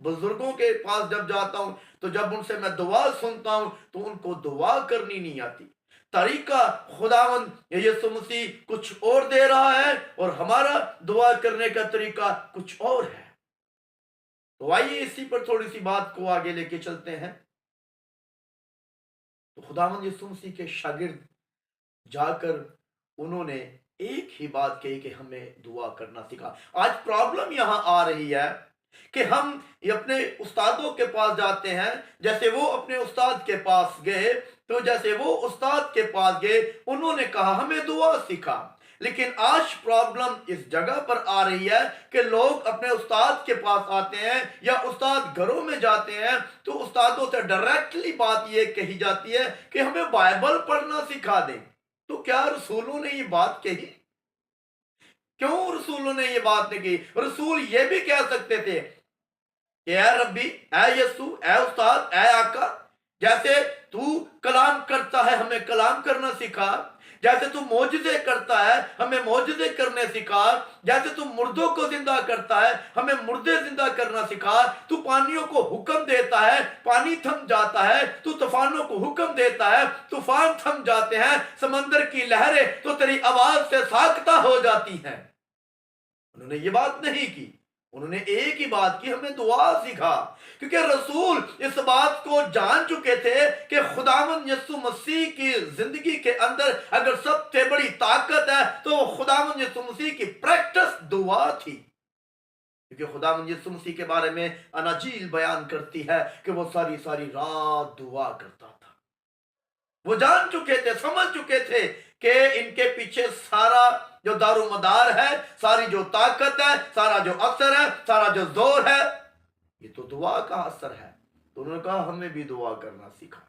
بزرگوں کے پاس جب جاتا ہوں تو جب ان سے میں دعا سنتا ہوں تو ان کو دعا کرنی نہیں آتی. طریقہ خداوند یسوع مسیح کچھ اور دے رہا ہے اور ہمارا دعا کرنے کا طریقہ کچھ اور ہے. تو آئیے اسی پر تھوڑی سی بات کو آگے لے کے چلتے ہیں. تو خداوند یسوع مسیح کے شاگرد جا کر انہوں نے ایک ہی بات کہی کہ ہمیں دعا کرنا سکھا. آج پرابلم یہاں آ رہی ہے کہ ہم اپنے استادوں کے پاس جاتے ہیں، جیسے وہ اپنے استاد کے پاس گئے، تو جیسے وہ استاد کے پاس گئے انہوں نے کہا ہمیں دعا سکھا. لیکن آج پرابلم اس جگہ پر آ رہی ہے کہ لوگ اپنے استاد کے پاس آتے ہیں یا استاد گھروں میں جاتے ہیں تو استادوں سے ڈائریکٹلی بات یہ کہی جاتی ہے کہ ہمیں بائبل پڑھنا سکھا دیں. تو کیا رسولوں نے یہ بات کہی؟ کیوں رسولوں نے یہ بات نہیں کی؟ رسول یہ بھی کہہ سکتے تھے کہ اے ربی، اے یسوع، اے استاد، اے آقا، جیسے تو کلام کرتا ہے ہمیں کلام کرنا سکھا، جیسے تو معجزے کرتا ہے ہمیں معجزے کرنے سکھا، جیسے تو مردوں کو زندہ کرتا ہے ہمیں مردے زندہ کرنا سکھا، تو پانیوں کو حکم دیتا ہے پانی تھم جاتا ہے، تو طوفانوں کو حکم دیتا ہے طوفان تھم جاتے ہیں، سمندر کی لہریں تو تیری آواز سے ساکتہ ہو جاتی ہیں. انہوں نے یہ بات نہیں کی. انہوں نے ایک ہی بات کی، ہمیں دعا سکھا. کیونکہ رسول اس بات کو جان چکے تھے کہ خداوند یسوع مسیح کی زندگی کے اندر اگر سب سے بڑی طاقت ہے تو وہ خداوند یسوع مسیح کی پریکٹس دعا تھی. کیونکہ خداوند یسوع مسیح کے بارے میں اناجیل بیان کرتی ہے کہ وہ ساری ساری رات دعا کرتا تھا. وہ جان چکے تھے، سمجھ چکے تھے کہ ان کے پیچھے سارا جو دار و مدار ہے، ساری جو طاقت ہے، سارا جو اثر ہے، سارا جو زور ہے، یہ تو دعا کا اثر ہے. تو انہوں نے کہا ہمیں بھی دعا کرنا سکھا.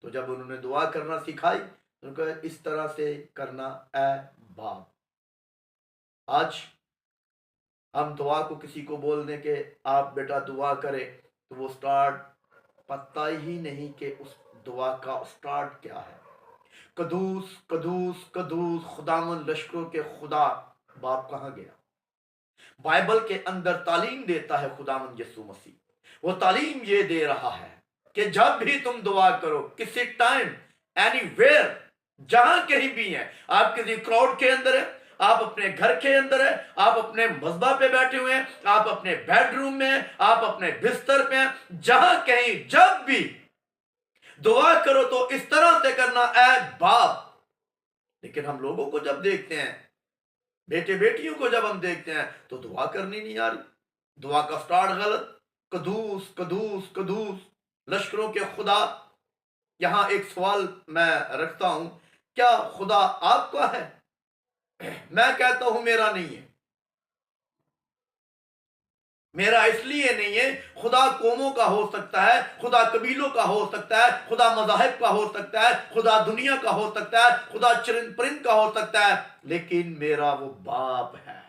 تو جب انہوں نے دعا کرنا سکھائی انہوں نے کہا اس طرح سے کرنا اے باپ. آج ہم دعا کو کسی کو بول دیں کہ آپ بیٹا دعا کرے تو وہ سٹارٹ پتہ ہی نہیں کہ اس دعا کا سٹارٹ کیا ہے. قدوس قدوس قدوس خداوند لشکروں کے خدا باپ کہاں گیا؟ بائبل کے اندر تعلیم دیتا ہے خداوند یسوع مسیح. وہ تعلیم یہ دے رہا ہے کہ جب بھی تم دعا کرو، کسی ٹائم، اینی ویئر، جہاں کہیں بھی ہیں، آپ کسی کراؤڈ کے اندر ہیں، آپ اپنے گھر کے اندر ہیں، آپ اپنے مذبح پہ بیٹھے ہوئے ہیں، آپ اپنے بیڈ روم میں ہیں، آپ اپنے بستر پہ ہیں، جہاں کہیں جب بھی دعا کرو تو اس طرح سے کرنا اے باپ. لیکن ہم لوگوں کو جب دیکھتے ہیں، بیٹے بیٹیوں کو جب ہم دیکھتے ہیں تو دعا کرنی نہیں آ رہی. دعا کا سٹارٹ غلط. قدوس قدوس قدوس لشکروں کے خدا. یہاں ایک سوال میں رکھتا ہوں، کیا خدا آپ کا ہے؟ میں کہتا ہوں میرا نہیں ہے. میرا اس لیے نہیں ہے، خدا قوموں کا ہو سکتا ہے، خدا قبیلوں کا ہو سکتا ہے، خدا مذاہب کا ہو سکتا ہے، خدا دنیا کا ہو سکتا ہے، خدا چرند پرند کا ہو سکتا ہے، لیکن میرا وہ باپ ہے.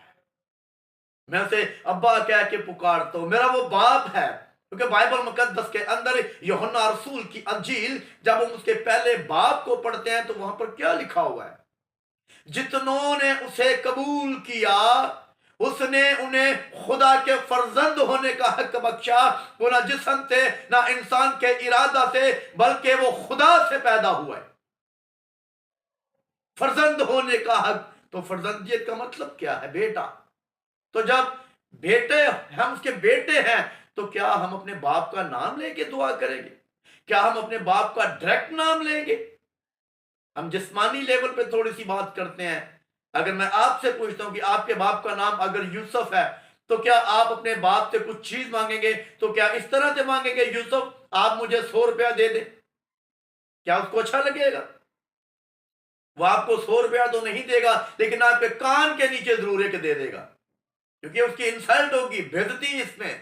میں اسے ابا کہہ کے پکارتا ہوں، میرا وہ باپ ہے. کیونکہ بائبل مقدس کے اندر یوحنا رسول کی انجیل جب ہم اس کے پہلے باپ کو پڑھتے ہیں تو وہاں پر کیا لکھا ہوا ہے؟ جتنوں نے اسے قبول کیا اس نے انہیں خدا کے فرزند ہونے کا حق بخشا. وہ نہ جسم سے نہ انسان کے ارادہ سے بلکہ وہ خدا سے پیدا ہوا ہے. فرزند ہونے کا حق. تو فرزندیت کا مطلب کیا ہے؟ بیٹا. تو جب بیٹے ہم اس کے بیٹے ہیں تو کیا ہم اپنے باپ کا نام لے کے دعا کریں گے؟ کیا ہم اپنے باپ کا ڈائریکٹ نام لیں گے؟ ہم جسمانی لیول پہ تھوڑی سی بات کرتے ہیں. اگر میں آپ سے پوچھتا ہوں کہ آپ کے باپ کا نام اگر یوسف ہے تو کیا آپ اپنے باپ سے کچھ چیز مانگیں گے تو کیا اس طرح سے مانگیں گے یوسف آپ مجھے 100 روپیہ دے دیں؟ کیا اس کو اچھا لگے گا؟ وہ آپ کو 100 روپیہ تو نہیں دے گا لیکن آپ کے کان کے نیچے ضرور ہے کہ دے دے گا، کیونکہ اس کی انسلٹ ہوگی، بےعزتی اس میں.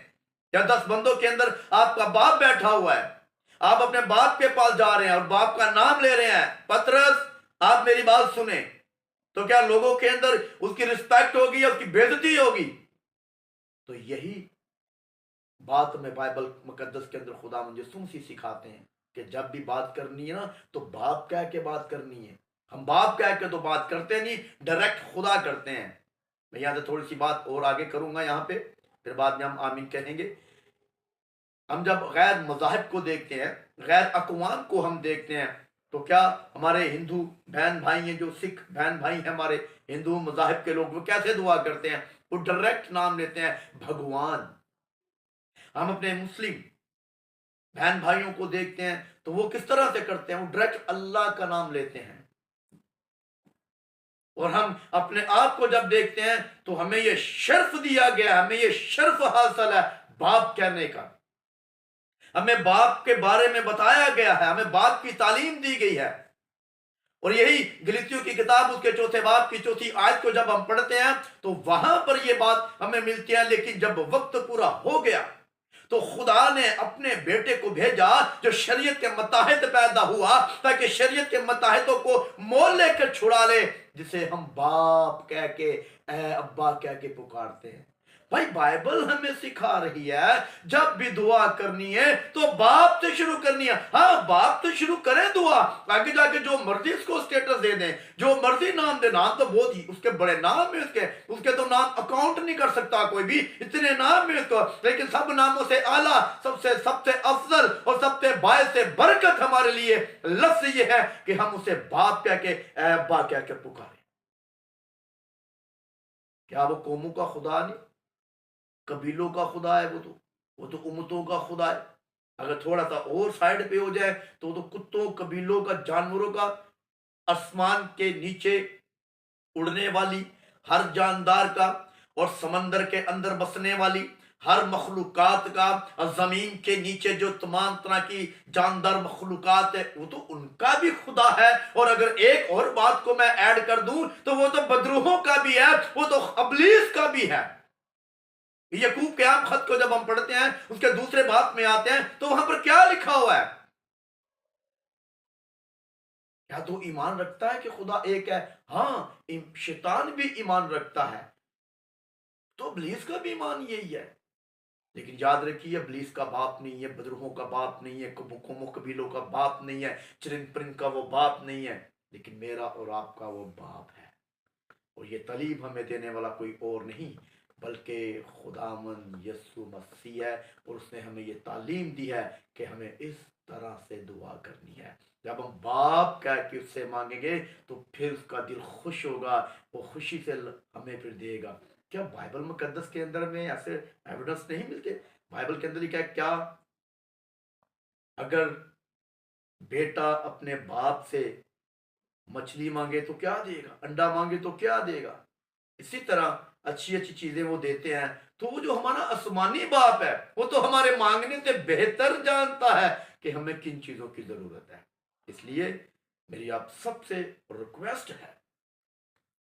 یا 10 بندوں کے اندر آپ کا باپ بیٹھا ہوا ہے، آپ اپنے باپ کے پاس جا رہے ہیں اور باپ کا نام لے رہے ہیں، پطرس آپ میری بات سنیں، تو کیا لوگوں کے اندر اس کی رسپیکٹ ہوگی یا اس کی بےعزتی ہوگی؟ تو یہی بات میں بائبل مقدس کے اندر خدا مجھے سنسی سکھاتے ہیں کہ جب بھی بات کرنی ہے نا تو باپ کہہ کے بات کرنی ہے. ہم باپ کہہ کے تو بات کرتے نہیں، ڈائریکٹ خدا کرتے ہیں. میں یہاں سے تھوڑی سی بات اور آگے کروں گا. یہاں پہ پھر بعد میں ہم آمین کہیں گے۔ ہم جب غیر مذاہب کو دیکھتے ہیں، غیر اقوام کو ہم دیکھتے ہیں، تو کیا ہمارے ہندو بہن بھائی ہیں، جو سکھ بہن بھائی ہیں ہمارے ہندو مذاہب کے لوگ، وہ کیسے دعا کرتے ہیں؟ وہ ڈائریکٹ نام لیتے ہیں بھگوان۔ ہم اپنے مسلم بہن بھائیوں کو دیکھتے ہیں تو وہ کس طرح سے کرتے ہیں؟ وہ ڈائریکٹ اللہ کا نام لیتے ہیں۔ اور ہم اپنے آپ کو جب دیکھتے ہیں تو ہمیں یہ شرف دیا گیا، ہمیں یہ شرف حاصل ہے باپ کہنے کا۔ ہمیں باپ کے بارے میں بتایا گیا ہے، ہمیں باپ کی تعلیم دی گئی ہے۔ اور یہی گلتیوں کی کتاب اس کے چوتھے باب کی چوتھی آیت کو جب ہم پڑھتے ہیں تو وہاں پر یہ بات ہمیں ملتی ہے، لیکن جب وقت پورا ہو گیا تو خدا نے اپنے بیٹے کو بھیجا جو شریعت کے متحد پیدا ہوا، تاکہ شریعت کے متحدوں کو مول لے کر چھڑا لے، جسے ہم باپ کہہ کے، اے ابا کہہ کے پکارتے ہیں۔ بھائی بائبل ہمیں سکھا رہی ہے جب بھی دعا کرنی ہے تو باپ سے شروع کرنی ہے۔ ہاں باپ سے شروع کریں دعا، آگے جا کے جو مرضی اس کو سٹیٹس دے دیں، جو مرضی نام دے، نام تو بہت ہی اس کے بڑے نام ہیں، اس کے تو نام اکاؤنٹ نہیں کر سکتا کوئی بھی، اتنے نام ہیں اس کو، لیکن سب ناموں سے اعلیٰ، سب سے افضل اور سب سے باعث برکت ہمارے لیے لفظ یہ ہے کہ ہم اسے باپ کہہ کے، اے ابا کہہ کے پکاریں۔ کیا وہ قوموں کا خدا نہیں؟ قبیلوں کا خدا ہے، وہ تو امتوں کا خدا ہے۔ اگر تھوڑا سا اور سائیڈ پہ ہو جائے تو کتوں، قبیلوں کا، جانوروں کا، آسمان کے نیچے اڑنے والی ہر جاندار کا، اور سمندر کے اندر بسنے والی ہر مخلوقات کا، اور زمین کے نیچے جو تمام طرح کی جاندار مخلوقات ہے، وہ تو ان کا بھی خدا ہے۔ اور اگر ایک اور بات کو میں ایڈ کر دوں تو وہ تو بدروحوں کا بھی ہے، وہ تو ابلیس کا بھی ہے۔ یعقوب کے عام خط کو جب ہم پڑھتے ہیں، اس کے دوسرے باب میں آتے ہیں تو وہاں پر کیا لکھا ہوا ہے؟ کیا تو ایمان رکھتا ہے کہ خدا ایک ہے؟ ہاں، شیطان بھی ایمان رکھتا ہے، تو ابلیس کا بھی ایمان یہی ہے۔ لیکن یاد رکھیے، ابلیس کا باپ نہیں ہے، بدروحوں کا باپ نہیں ہے، قوموں قبیلوں کا باپ نہیں ہے، چرند پرند کا وہ باپ نہیں ہے، لیکن میرا اور آپ کا وہ باپ ہے۔ اور یہ تعلیم ہمیں دینے والا کوئی اور نہیں بلکہ خداوند یسوع مسیح ہے، اور اس نے ہمیں یہ تعلیم دی ہے کہ ہمیں اس طرح سے دعا کرنی ہے۔ جب ہم باپ کہہ کے اس سے مانگیں گے تو پھر اس کا دل خوش ہوگا، وہ خوشی سے ہمیں پھر دے گا۔ کیا بائبل مقدس کے اندر میں ایسے ایویڈنس نہیں ملتے؟ بائبل کے اندر لکھا ہے، کیا اگر بیٹا اپنے باپ سے مچھلی مانگے تو کیا دے گا؟ انڈا مانگے تو کیا دے گا؟ اسی طرح اچھی اچھی چیزیں وہ دیتے ہیں۔ تو وہ جو ہمارا آسمانی باپ ہے، وہ تو ہمارے مانگنے سے بہتر جانتا ہے کہ ہمیں کن چیزوں کی ضرورت ہے۔ اس لیے میری آپ سب سے ریکویسٹ ہے،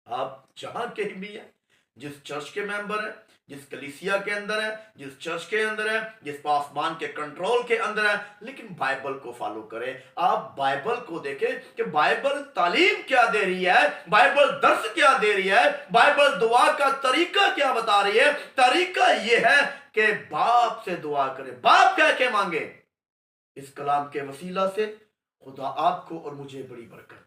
آپ جہاں کہیں بھی ہیں، جس چرچ کے ممبر ہیں، جس کلیسیا کے اندر ہے، جس چرچ کے اندر ہے، جس پاسبان کے کنٹرول کے اندر ہے، لیکن بائبل کو فالو کریں۔ آپ بائبل کو دیکھیں کہ بائبل تعلیم کیا دے رہی ہے، بائبل درس کیا دے رہی ہے، بائبل دعا کا طریقہ کیا بتا رہی ہے۔ طریقہ یہ ہے کہ باپ سے دعا کریں، باپ کہہ کے مانگیں۔ اس کلام کے وسیلہ سے خدا آپ کو اور مجھے بڑی برکت